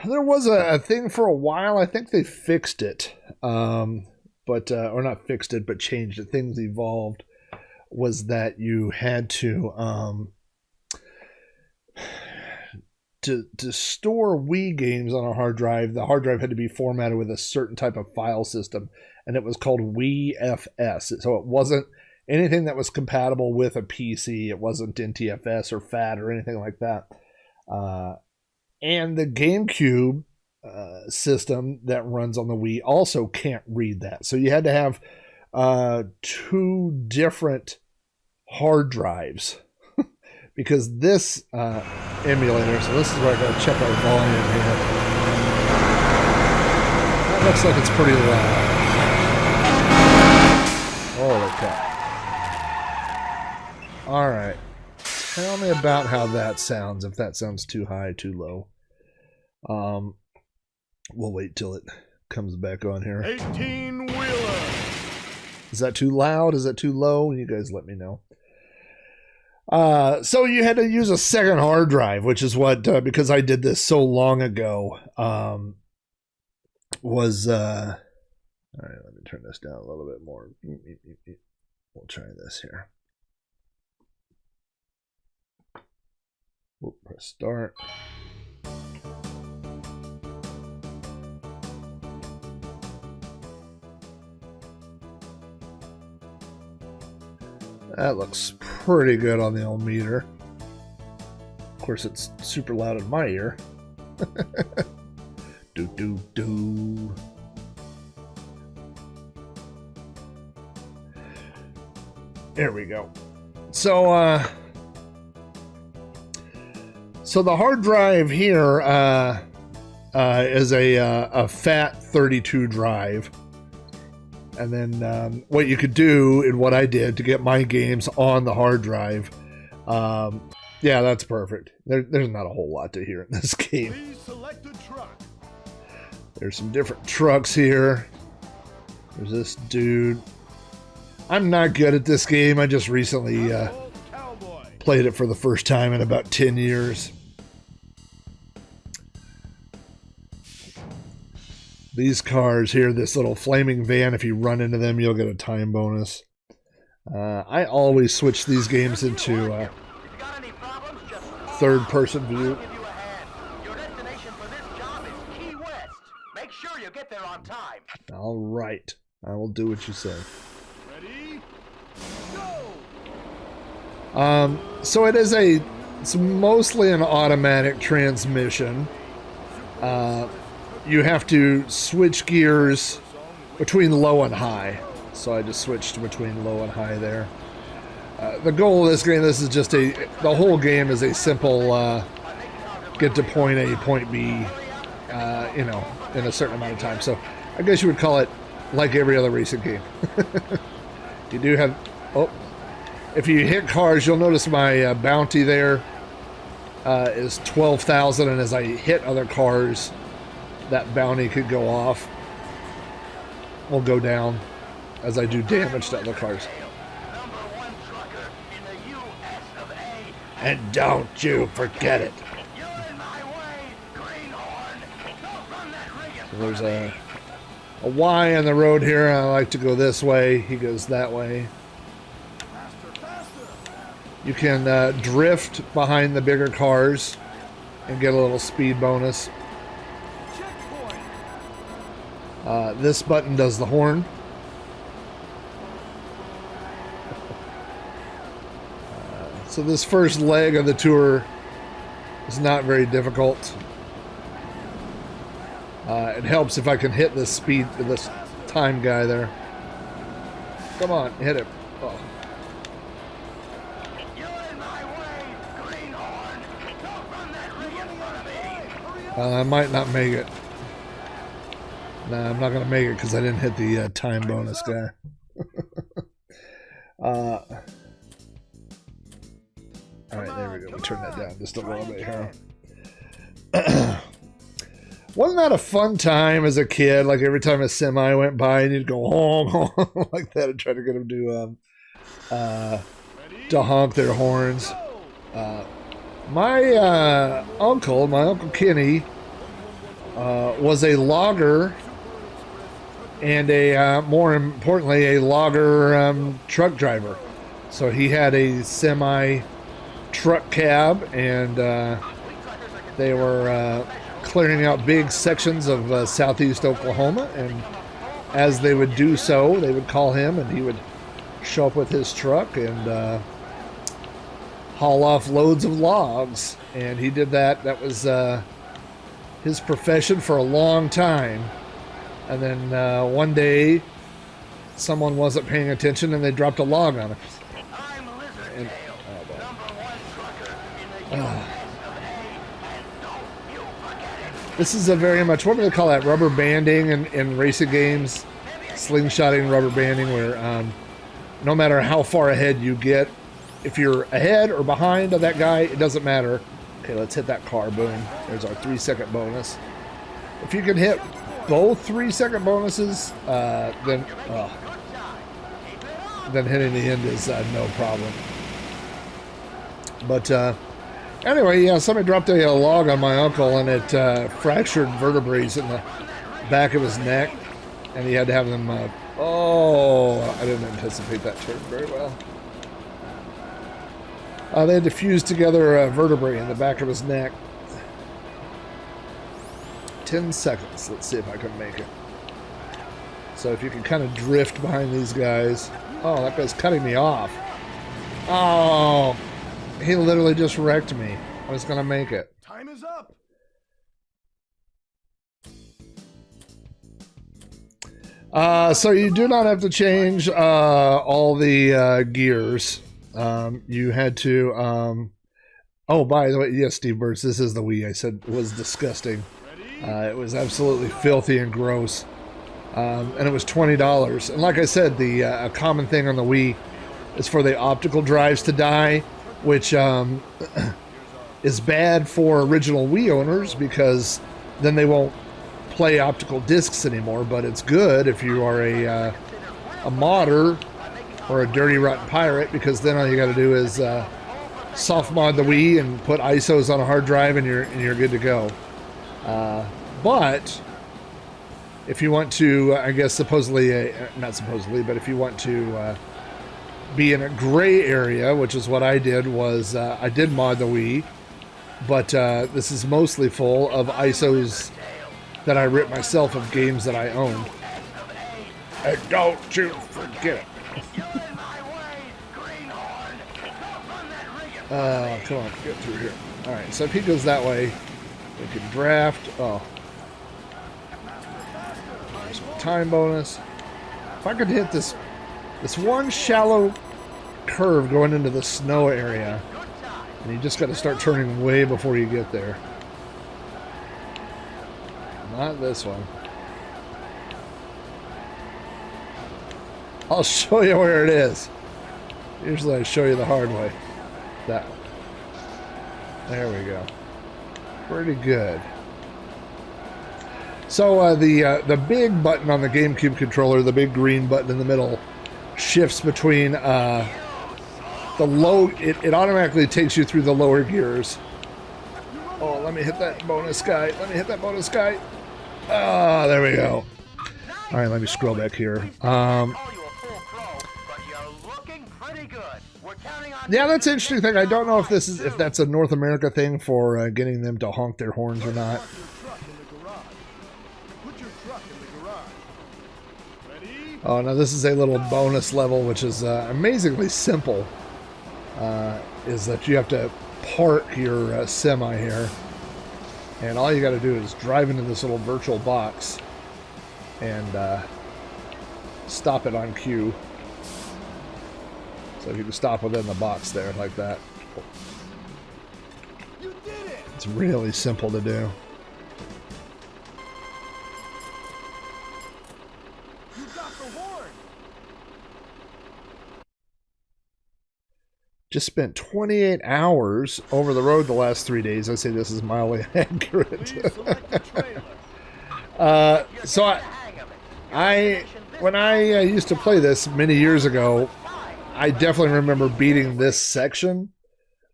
There was a thing for a while. I think they fixed it, but or not fixed it, but changed it. Things evolved. Was that you had to store Wii games on a hard drive? The hard drive had to be formatted with a certain type of file system, and it was called Wii FS. So it wasn't anything that was compatible with a PC. It wasn't NTFS or FAT or anything like that. And the GameCube system that runs on the Wii also can't read that. So you had to have two different hard drives because this emulator, so this is where I gotta check our volume here. That looks like it's pretty loud. Holy cow. Alright. Tell me about how that sounds, if that sounds too high, too low. We'll wait till it comes back on here. 18-wheeler. Is that too loud? Is that too low? You guys let me know. So you had to use a second hard drive, which is what, because I did this so long ago, was, all right, let me turn this down a little bit more. We'll try this here. We'll press start. That looks pretty good on the old meter. Of course, it's super loud in my ear. Do do do. There we go. So, so the hard drive here is a FAT 32 drive. And then what you could do, and what I did to get my games on the hard drive, yeah, that's perfect. There's not a whole lot to hear in this game. Please select a truck. There's some different trucks here. There's this dude. I'm not good at this game. I just recently played it for the first time in about 10 years. These cars here, this little flaming van, if you run into them, you'll get a time bonus. I always switch these games into third-person view. All right. I will do what you say. Ready? Go! So it's mostly an automatic transmission. You have to switch gears between low and high. So I just switched between low and high there. The goal of this game, the whole game is a simple get to point A, point B, in a certain amount of time. So I guess you would call it like every other racing game. You do have, if you hit cars, you'll notice my bounty there is 12,000, and as I hit other cars, that bounty could go off or go down as I do damage to other cars. And don't you forget it. So there's a Y on the road here. I like to go this way. He goes that way. You can drift behind the bigger cars and get a little speed bonus. This button does the horn. So this first leg of the tour is not very difficult. It helps if I can hit this time guy there. Come on, hit him. Oh. I might not make it. Nah, I'm not going to make it because I didn't hit the time bonus guy. Alright, there we go. We turn that down just a little bit here. Wasn't that a fun time as a kid? Like every time a semi went by and you'd go honk like that and try to get them to honk their horns. My Uncle Kenny, was a logger and more importantly, a logger truck driver. So he had a semi truck cab, and they were clearing out big sections of southeast Oklahoma, and as they would do so, they would call him, and he would show up with his truck and haul off loads of logs. And he did that. That was his profession for a long time. And then one day, someone wasn't paying attention, and they dropped a log on him. And, this is a very much, what do they call that? Rubber banding in racing games, slingshotting, rubber banding, where no matter how far ahead you get, if you're ahead or behind of that guy, it doesn't matter. Okay, let's hit that car. Boom. There's our 3-second bonus. If you can hit both 3-second bonuses, then hitting the end is no problem. But anyway, yeah, somebody dropped a log on my uncle, and it fractured vertebrae in the back of his neck, and he had to have them. I didn't anticipate that turn very well. They had to fuse together a vertebrae in the back of his neck. 10 seconds. Let's see if I can make it. So if you can kind of drift behind these guys. Oh, that guy's cutting me off. Oh, he literally just wrecked me. I was going to make it. Time is up. So you do not have to change all the gears. You had to... oh, by the way, yes, Steve Burns, this is the Wii. I said it was disgusting. It was absolutely filthy and gross. And it was $20. And like I said, the a common thing on the Wii is for the optical drives to die, which is bad for original Wii owners because then they won't play optical discs anymore. But it's good if you are a modder or a dirty rotten pirate, because then all you got to do is soft mod the Wii and put ISOs on a hard drive, and you're good to go. But if you want to, I guess supposedly, not supposedly, but if you want to be in a gray area, which is what I did, was I did mod the Wii, but this is mostly full of ISOs that I ripped myself of games that I owned. And don't you forget it. Come on, get through here. Alright, so if he goes that way, we can draft. Oh. There's a time bonus. If I could hit this one shallow curve going into the snow area, and you just got to start turning way before you get there. Not this one. I'll show you where it is. Usually I show you the hard way. That one. There we go. Pretty good. So the big button on the GameCube controller, the big green button in the middle, shifts between the low. It automatically takes you through the lower gears. Oh, let me hit that bonus guy. Let me hit that bonus guy. Ah, there we go. All right, let me scroll back here. Yeah, that's an interesting thing. I don't know if that's a North America thing for getting them to honk their horns or not. Oh, now this is a little bonus level, which is amazingly simple. Is that you have to park your semi here, and all you got to do is drive into this little virtual box and stop it on cue. So you can stop within the box there, like that. You did it. It's really simple to do. You got the horn. Just spent 28 hours over the road the last 3 days. I say this is mildly accurate. Please select the trailer. So when I used to play this many years ago, I definitely remember beating this section.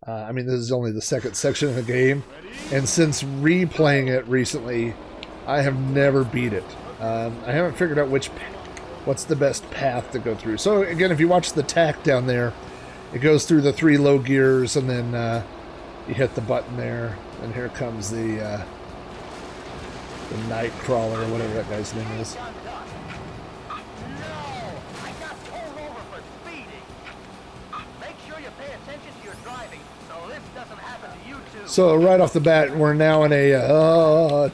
I mean, this is only the second section of the game. And since replaying it recently, I have never beat it. I haven't figured out what's the best path to go through. So again, if you watch the tack down there, it goes through the 3 low gears, and then you hit the button there, and here comes the night crawler, or whatever that guy's name is. So right off the bat, we're now in a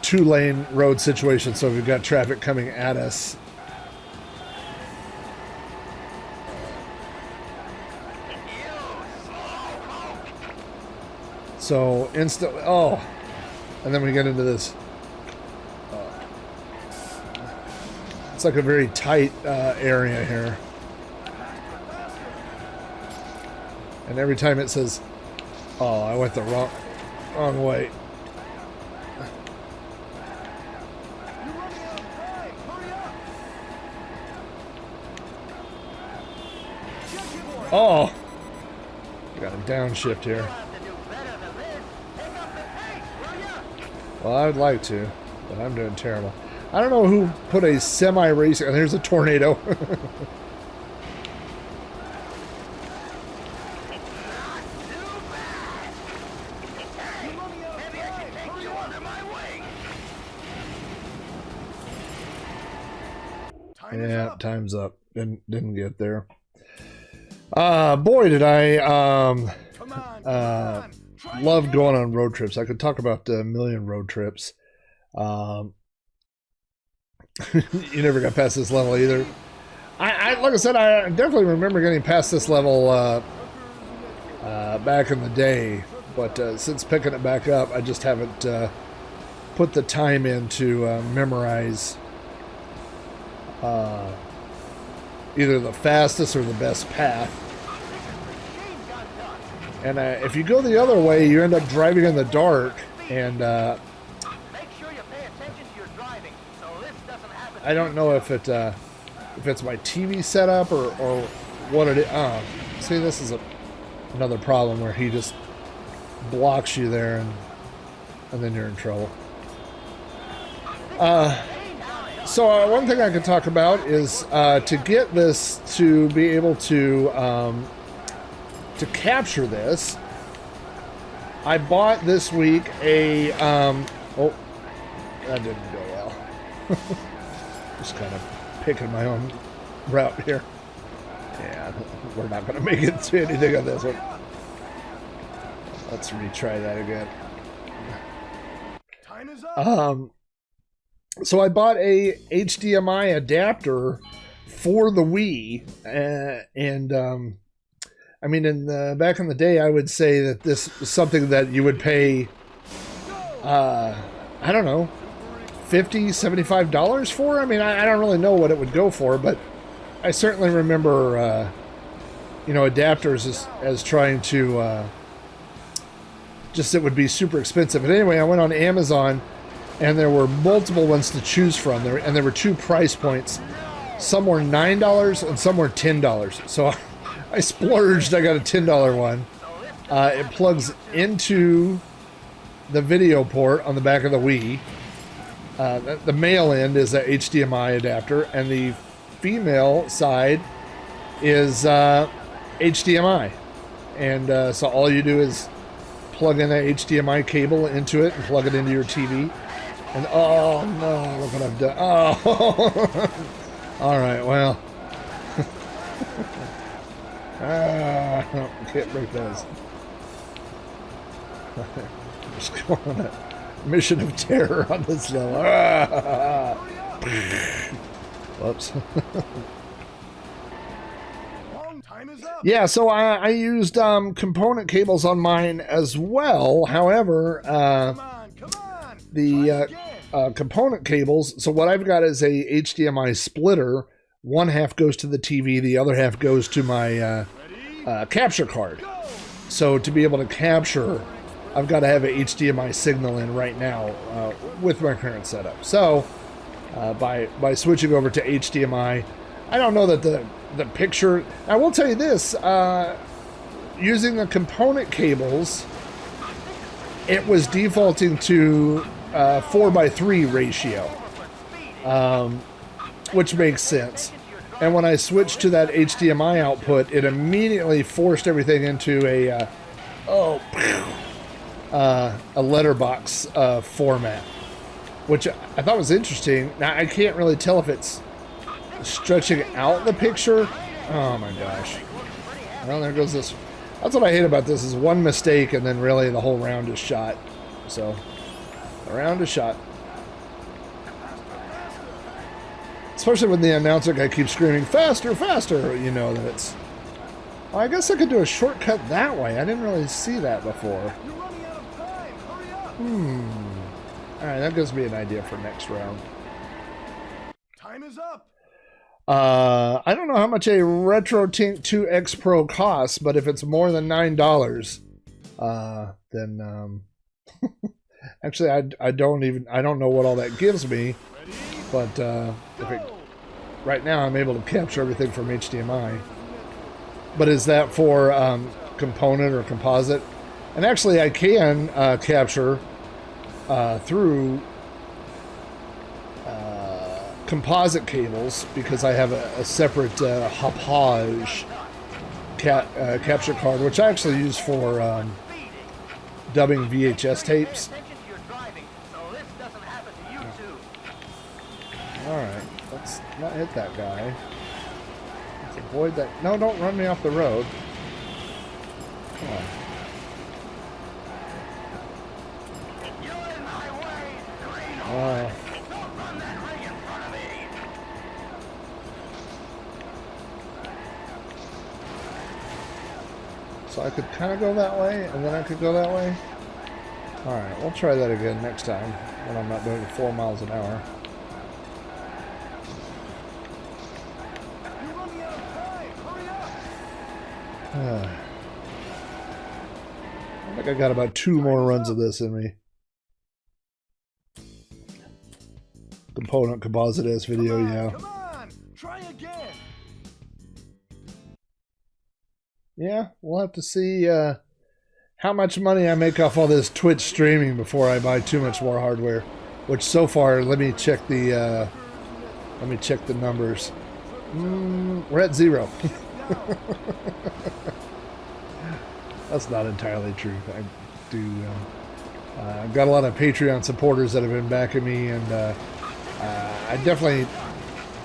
2-lane road situation, so we've got traffic coming at us. So instantly, and then we get into this. It's like a very tight area here. And every time it says, oh, I went the wrong way. Oh, I got a downshift here. Well, I would like to, but I'm doing terrible. I don't know who put a semi-racing... There's a tornado. Yeah, time's up. Didn't get there. Boy, did I love going on road trips. I could talk about a million road trips. You never got past this level either. I like I said, I definitely remember getting past this level back in the day, but since picking it back up, I just haven't put the time in to memorize either the fastest or the best path. And if you go the other way, you end up driving in the dark, and I don't know if it's my TV setup or what it is. See, this is another problem where he just blocks you there, and then you're in trouble. So one thing I could talk about is to get this to be able to capture this. I bought this week a oh, that didn't go well. Just kind of picking my own route here. Yeah, we're not going to make it to anything on this one. Let's retry that again. Time is up. So I bought a HDMI adapter for the Wii, and I mean, back in the day, I would say that this was something that you would pay, I don't know, $50, $75 for. I mean, I don't really know what it would go for, but I certainly remember, adapters as trying to, just it would be super expensive. But anyway, I went on Amazon, and there were multiple ones to choose from. There were 2 price points. Some were $9 and some were $10. So I splurged. I got a $10 one. It plugs into the video port on the back of the Wii. The male end is a HDMI adapter, and the female side is HDMI. And so all you do is plug in that HDMI cable into it and plug it into your TV. And oh no, look what I've done. Oh, all right, well. Can't break those. I'm just going on a mission of terror on this level. Whoops. Time is up. Yeah, so I used component cables on mine as well. However, Come on. the component cables, so what I've got is a HDMI splitter. One half goes to the TV, the other half goes to my capture card. So to be able to capture, I've got to have an HDMI signal in right now with my current setup. So by switching over to HDMI, I don't know that the picture... I will tell you this, using the component cables, it was defaulting to 4:3 ratio, which makes sense. And when I switched to that HDMI output, it immediately forced everything into a letterbox format, which I thought was interesting. Now I can't really tell if it's stretching out the picture. Oh my gosh! Well, there goes this. That's what I hate about this, is one mistake and then really the whole round is shot. So, the round is shot. Especially when the announcer guy keeps screaming, faster, faster, you know that it's... Well, I guess I could do a shortcut that way. I didn't really see that before. You're running out of time. Hurry up. Alright, that gives me an idea for next round. Time is up. I don't know how much a RetroTink 2X Pro costs, but if it's more than $9, then actually I don't know what all that gives me, but right now I'm able to capture everything from HDMI. But is that for component or composite? And actually I can capture through composite cables, because I have a separate Hauppauge capture card, which I actually use for dubbing VHS tapes. Alright, let's not hit that guy. Let's avoid that. No, don't run me off the road. Come on. So I could kind of go that way, and then I could go that way. Alright, we'll try that again next time, when I'm not doing 4 miles an hour. You're running out of time. Hurry up. I think I got about 2 more runs of this in me. Component composite S video, yeah. Come on. Try again. Yeah, we'll have to see how much money I make off all this Twitch streaming before I buy too much more hardware. Which so far, let me check the numbers. We're at 0. That's not entirely true. I do. I've got a lot of Patreon supporters that have been backing me, and I definitely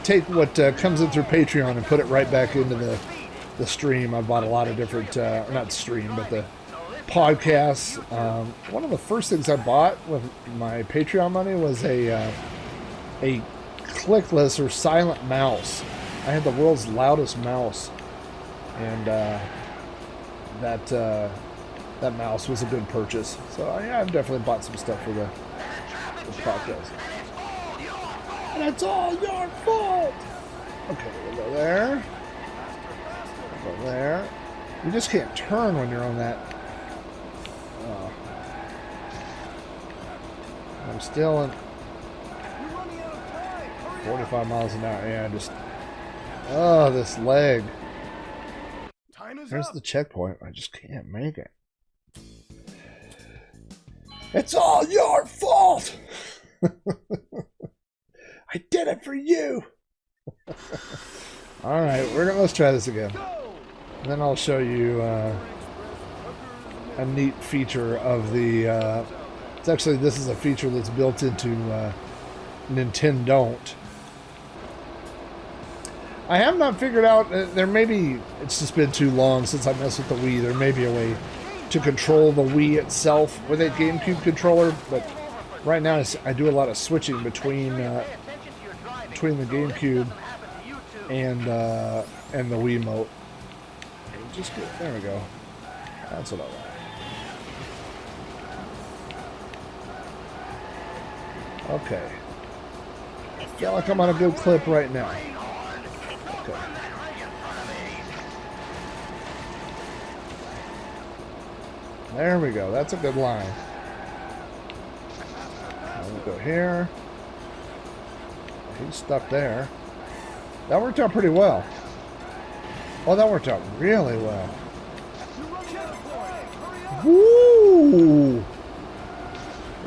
take what comes in through Patreon and put it right back into the stream. I bought a lot of different, not stream, but the podcasts. One of the first things I bought with my Patreon money was a clickless or silent mouse. I had the world's loudest mouse, and that mouse was a good purchase. So yeah, I've definitely bought some stuff for the podcast. And it's all your fault. Okay, we'll go there. Go there. You just can't turn when you're on that. Oh. I'm still in 45 miles an hour. Yeah, just. Oh, this leg. There's the checkpoint. I just can't make it. It's all your fault. I did it for you. All right, let's try this again. And then I'll show you a neat feature of the. It's actually, this is a feature that's built into Nintendo. I have not figured out. There may be. It's just been too long since I messed with the Wii. There may be a way to control the Wii itself with a GameCube controller, but right now I do a lot of switching between the GameCube and the Wiimote. Just good. There we go. That's what I want. Okay. I feel like I'm on a good clip right now. Okay. There we go. That's a good line. We'll go here. He's stuck there. That worked out pretty well. Oh, that worked out really well. Woo!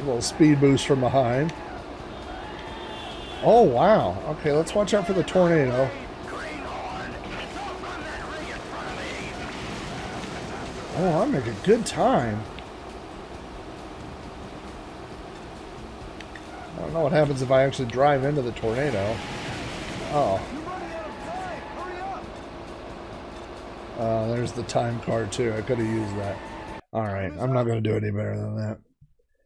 little speed boost from behind. Oh, wow. Okay, let's watch out for the tornado. Oh, I'm making good time. I don't know what happens if I actually drive into the tornado. Oh. There's the time card too. I could have used that. Alright, I'm not going to do any better than that.